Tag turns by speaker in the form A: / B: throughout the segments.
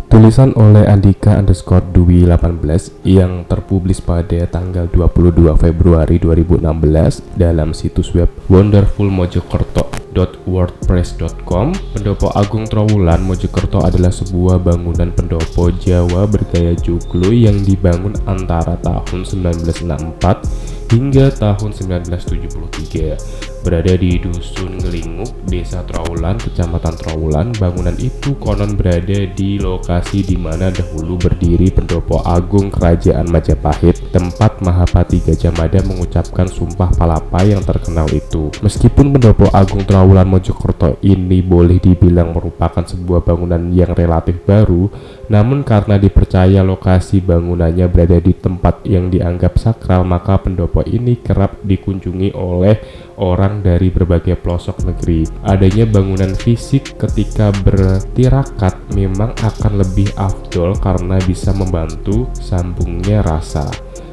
A: Tulisan oleh Andika_Dwi 18 yang terpublis pada tanggal 22 Februari 2016 dalam situs web wonderfulmojokerto.wordpress.com. Pendopo Agung Trowulan Mojokerto adalah sebuah bangunan pendopo Jawa bergaya joglo yang dibangun antara tahun 1964 hingga tahun 1973. Berada di Dusun Ngelinguk, Desa Trowulan, Kecamatan Trowulan. Bangunan itu konon berada di lokasi di mana dahulu berdiri pendopo agung Kerajaan Majapahit, tempat Mahapati Gajah Mada mengucapkan sumpah palapa yang terkenal itu. Meskipun pendopo agung Trowulan Mojokerto ini boleh dibilang merupakan sebuah bangunan yang relatif baru, namun karena dipercaya lokasi bangunannya berada di tempat yang dianggap sakral, maka pendopo ini kerap dikunjungi oleh orang dari berbagai pelosok negeri. Adanya bangunan fisik ketika bertirakat memang akan lebih afdol karena bisa membantu sambungnya rasa.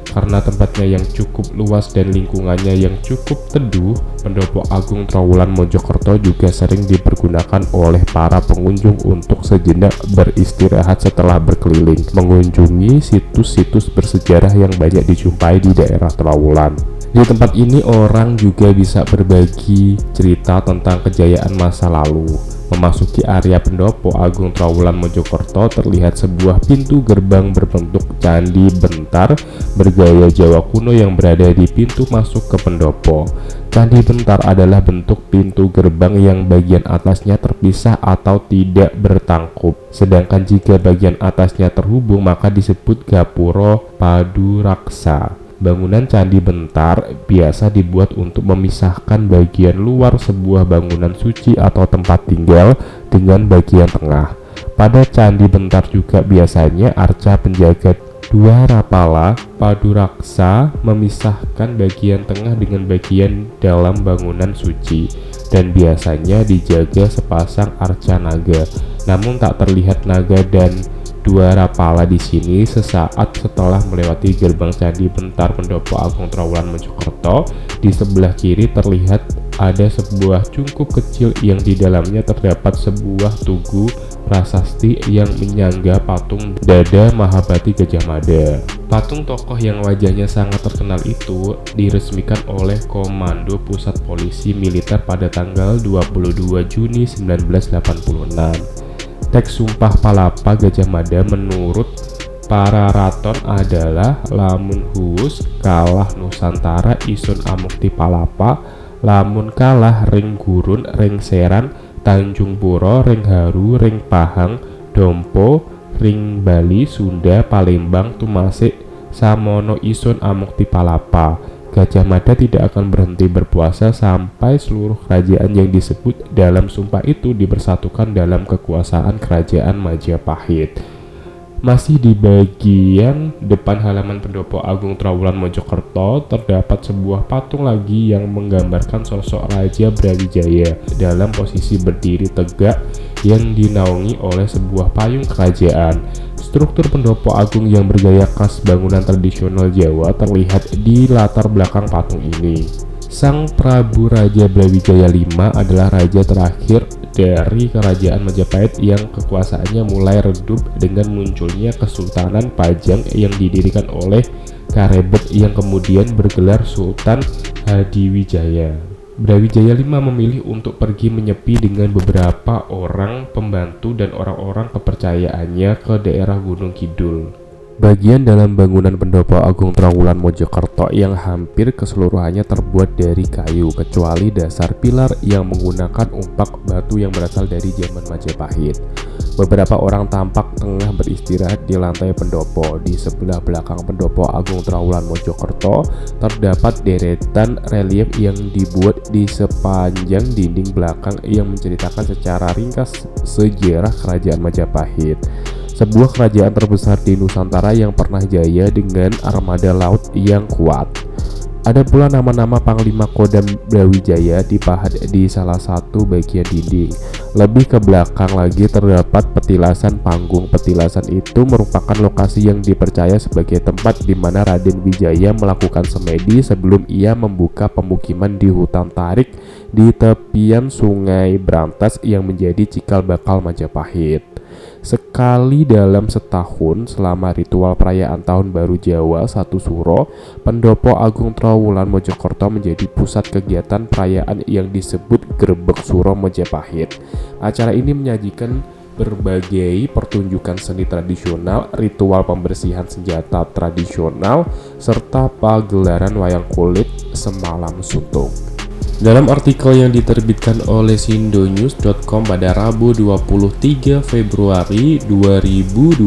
A: Karena tempatnya yang cukup luas dan lingkungannya yang cukup teduh, pendopo agung Trowulan Mojokerto juga sering dipergunakan oleh para pengunjung untuk sejenak beristirahat setelah berkeliling, mengunjungi situs-situs bersejarah yang banyak dijumpai di daerah Trowulan. Di tempat ini orang juga bisa berbagi cerita tentang kejayaan masa lalu. Memasuki area pendopo agung Trowulan Mojokerto terlihat sebuah pintu gerbang berbentuk candi bentar bergaya Jawa kuno yang berada di pintu masuk ke pendopo. Candi bentar adalah bentuk pintu gerbang yang bagian atasnya terpisah atau tidak bertangkup. Sedangkan jika bagian atasnya terhubung maka disebut gapuro paduraksa. Bangunan candi bentar biasa dibuat untuk memisahkan bagian luar sebuah bangunan suci atau tempat tinggal dengan bagian tengah. Pada candi bentar juga biasanya arca penjaga Dwarapala Paduraksa memisahkan bagian tengah dengan bagian dalam bangunan suci, dan biasanya dijaga sepasang arca naga. Namun tak terlihat naga dan Dwarapala di sini. Sesaat setelah melewati gerbang candi bentar pendopo agung Trowulan Mojokerto, di sebelah kiri terlihat ada sebuah cungkup kecil yang di dalamnya terdapat sebuah tugu prasasti yang menyangga patung dada Mahapati Gajah Mada. Patung tokoh yang wajahnya sangat terkenal itu diresmikan oleh Komando Pusat Polisi Militer pada tanggal 22 Juni 1986. Teks Sumpah Palapa Gajah Mada menurut para raton adalah lamun huus kalah Nusantara isun amukti palapa, lamun kalah ring gurun ring seran Tanjung Puro ring haru ring pahang dompo ring Bali Sunda Palembang tumasik samono isun amukti palapa. Gajah Mada tidak akan berhenti berpuasa sampai seluruh kerajaan yang disebut dalam sumpah itu dipersatukan dalam kekuasaan Kerajaan Majapahit. Masih di bagian depan halaman pendopo agung Trowulan Mojokerto terdapat sebuah patung lagi yang menggambarkan sosok Raja Brawijaya dalam posisi berdiri tegak yang dinaungi oleh sebuah payung kerajaan. Struktur pendopo agung yang bergaya khas bangunan tradisional Jawa terlihat di latar belakang patung ini. Sang Prabu Raja Brawijaya V adalah raja terakhir dari Kerajaan Majapahit yang kekuasaannya mulai redup dengan munculnya Kesultanan Pajang yang didirikan oleh Karebet yang kemudian bergelar Sultan Hadiwijaya. Brawijaya V memilih untuk pergi menyepi dengan beberapa orang pembantu dan orang-orang kepercayaannya ke daerah Gunung Kidul. Bagian dalam bangunan pendopo agung Trowulan Mojokerto yang hampir keseluruhannya terbuat dari kayu, kecuali dasar pilar yang menggunakan umpak batu yang berasal dari zaman Majapahit. Beberapa orang tampak tengah beristirahat di lantai pendopo. Di sebelah belakang pendopo agung Trowulan Mojokerto terdapat deretan relief yang dibuat di sepanjang dinding belakang yang menceritakan secara ringkas sejarah Kerajaan Majapahit, sebuah kerajaan terbesar di Nusantara yang pernah jaya dengan armada laut yang kuat. Ada pula nama-nama Panglima Kodam Brawijaya dipahat di salah satu bagian dinding. Lebih ke belakang lagi terdapat petilasan panggung. Petilasan itu merupakan lokasi yang dipercaya sebagai tempat di mana Raden Wijaya melakukan semedi sebelum ia membuka pemukiman di hutan tarik di tepian Sungai Brantas yang menjadi cikal bakal Majapahit. Sekali dalam setahun selama ritual perayaan Tahun Baru Jawa 1 Suro, Pendopo Agung Trowulan Mojokerto menjadi pusat kegiatan perayaan yang disebut Grebeg Suro Majapahit. Acara ini menyajikan berbagai pertunjukan seni tradisional, ritual pembersihan senjata tradisional, serta pagelaran wayang kulit Semalam Suntuk. Dalam artikel yang diterbitkan oleh sindonews.com pada Rabu 23 Februari 2022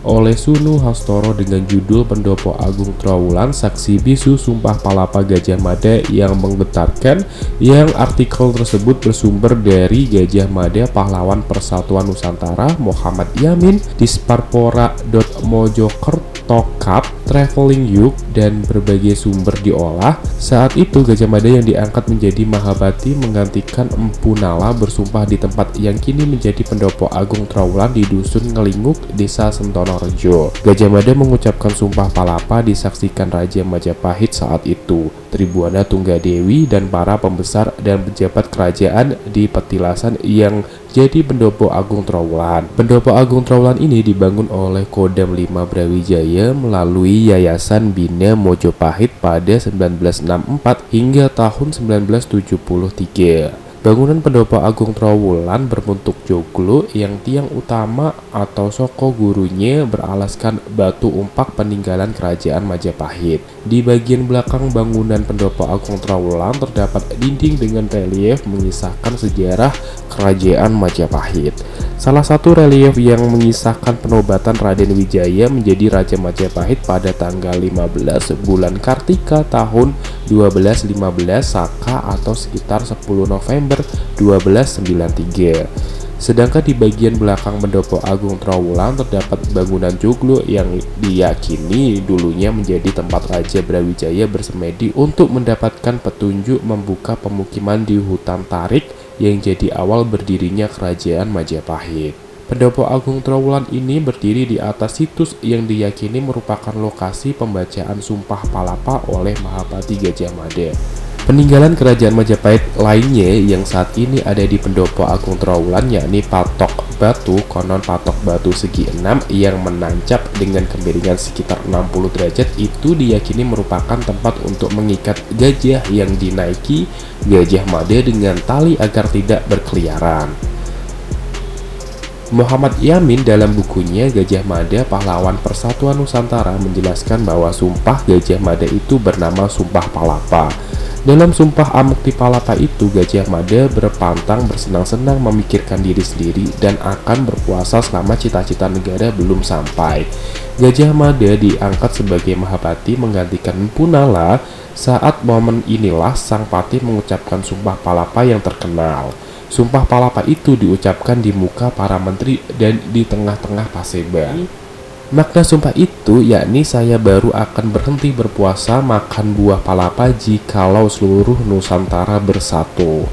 A: oleh Sunu Hastoro dengan judul Pendopo Agung Trowulan Saksi Bisu Sumpah Palapa Gajah Mada yang menggetarkan, yang artikel tersebut bersumber dari Gajah Mada Pahlawan Persatuan Nusantara Muhammad Yamin, Disparpora.mojokerto Cup, Traveling Yuk, dan berbagai sumber diolah. Saat itu Gajah Mada yang diangkat menjadi Mahabati menggantikan Empu Nala bersumpah di tempat yang kini menjadi Pendopo Agung Trowulan di Dusun Ngelinguk, Desa Sentonorejo. Gajah Mada mengucapkan sumpah palapa disaksikan Raja Majapahit saat itu, Tribuana Tunggadewi, dan para pembesar dan pejabat kerajaan di Petilasan yang jadi Pendopo Agung Trowulan. Pendopo Agung Trowulan ini dibangun oleh Kodam 5 Brawijaya melalui Yayasan Bina Mojopahit pada 1964 hingga tahun 1973. Bangunan Pendopo Agung Trowulan berbentuk joglo yang tiang utama atau soko gurunya beralaskan batu umpak peninggalan Kerajaan Majapahit. Di bagian belakang bangunan Pendopo Agung Trowulan terdapat dinding dengan relief mengisahkan sejarah Kerajaan Majapahit. Salah satu relief yang mengisahkan penobatan Raden Wijaya menjadi Raja Majapahit pada tanggal 15 bulan Kartika tahun 1215 Saka atau sekitar 10 November 1293. Sedangkan di bagian belakang Pendopo Agung Trowulan terdapat bangunan joglo yang diyakini dulunya menjadi tempat Raja Brawijaya bersemedi untuk mendapatkan petunjuk membuka pemukiman di hutan tarik yang jadi awal berdirinya Kerajaan Majapahit. Pendopo Agung Trowulan ini berdiri di atas situs yang diyakini merupakan lokasi pembacaan Sumpah Palapa oleh Mahabati Gajah Mada. Peninggalan Kerajaan Majapahit lainnya yang saat ini ada di Pendopo Agung Trowulan yakni patok batu, konon patok batu segi 6 yang menancap dengan kemiringan sekitar 60 derajat itu diyakini merupakan tempat untuk mengikat gajah yang dinaiki Gajah Mada dengan tali agar tidak berkeliaran. Muhammad Yamin dalam bukunya Gajah Mada Pahlawan Persatuan Nusantara menjelaskan bahwa sumpah Gajah Mada itu bernama Sumpah Palapa. Dalam sumpah Amukti Palapa itu, Gajah Mada berpantang bersenang-senang memikirkan diri sendiri dan akan berpuasa selama cita-cita negara belum sampai. Gajah Mada diangkat sebagai Mahabati menggantikan Empu Nala. Saat momen inilah Sang Pati mengucapkan sumpah palapa yang terkenal. Sumpah palapa itu diucapkan di muka para menteri dan di tengah-tengah Paseban. Makna sumpah itu yakni saya baru akan berhenti berpuasa makan buah palapa jikalau seluruh Nusantara bersatu.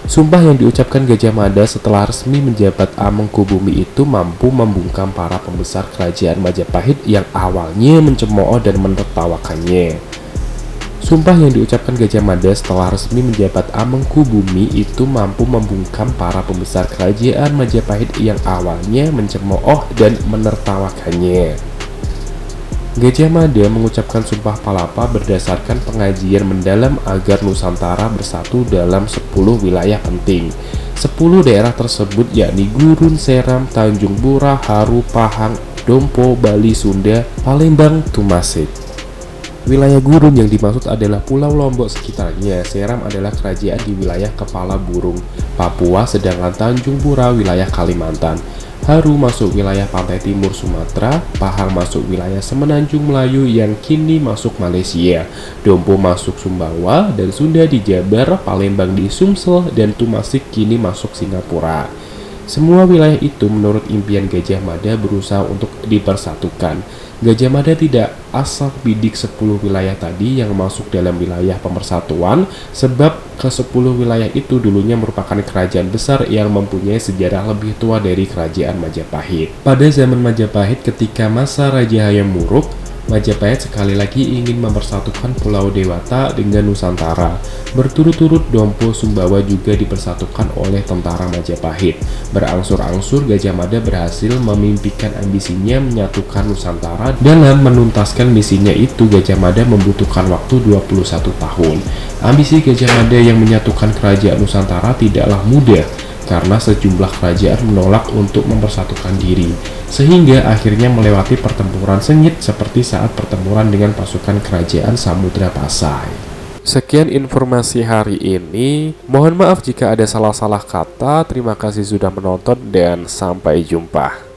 A: Sumpah yang diucapkan Gajah Mada setelah resmi menjabat Amengkubumi itu mampu membungkam para pembesar Kerajaan Majapahit yang awalnya mencemooh dan menertawakannya. Sumpah yang diucapkan Gajah Mada setelah resmi menjabat Amengkubumi itu mampu membungkam para pembesar Kerajaan Majapahit yang awalnya mencemooh dan menertawakannya. Gajah Mada mengucapkan sumpah palapa berdasarkan pengajian mendalam agar Nusantara bersatu dalam 10 wilayah penting. 10 daerah tersebut yakni Gurun, Seram, Tanjung Pura, Haru, Pahang, Dompo, Bali, Sunda, Palembang, Tumasik. Wilayah Gurun yang dimaksud adalah Pulau Lombok sekitarnya. Seram adalah kerajaan di wilayah Kepala Burung, Papua, sedangkan Tanjung Pura wilayah Kalimantan. Haru masuk wilayah pantai timur Sumatera, Pahang masuk wilayah Semenanjung Melayu yang kini masuk Malaysia, Dompo masuk Sumbawa, dan Sunda di Jabar, Palembang di Sumsel, dan Tumasik kini masuk Singapura. Semua wilayah itu menurut impian Gajah Mada berusaha untuk dipersatukan. Gajah Mada tidak asal bidik 10 wilayah tadi yang masuk dalam wilayah pemersatuan, sebab ke-10 wilayah itu dulunya merupakan kerajaan besar yang mempunyai sejarah lebih tua dari Kerajaan Majapahit. Pada zaman Majapahit ketika masa Raja Hayam Wuruk, Majapahit sekali lagi ingin mempersatukan Pulau Dewata dengan Nusantara. Berturut-turut Dompo Sumbawa juga dipersatukan oleh tentara Majapahit. Berangsur-angsur Gajah Mada berhasil memimpikan ambisinya menyatukan Nusantara. Dalam menuntaskan misinya itu, Gajah Mada membutuhkan waktu 21 tahun. Ambisi Gajah Mada yang menyatukan kerajaan Nusantara tidaklah mudah, karena sejumlah kerajaan menolak untuk mempersatukan diri, sehingga akhirnya melewati pertempuran sengit seperti saat pertempuran dengan pasukan kerajaan Samudra Pasai. Sekian informasi hari ini. Mohon maaf jika ada salah-salah kata. Terima kasih sudah menonton dan sampai jumpa.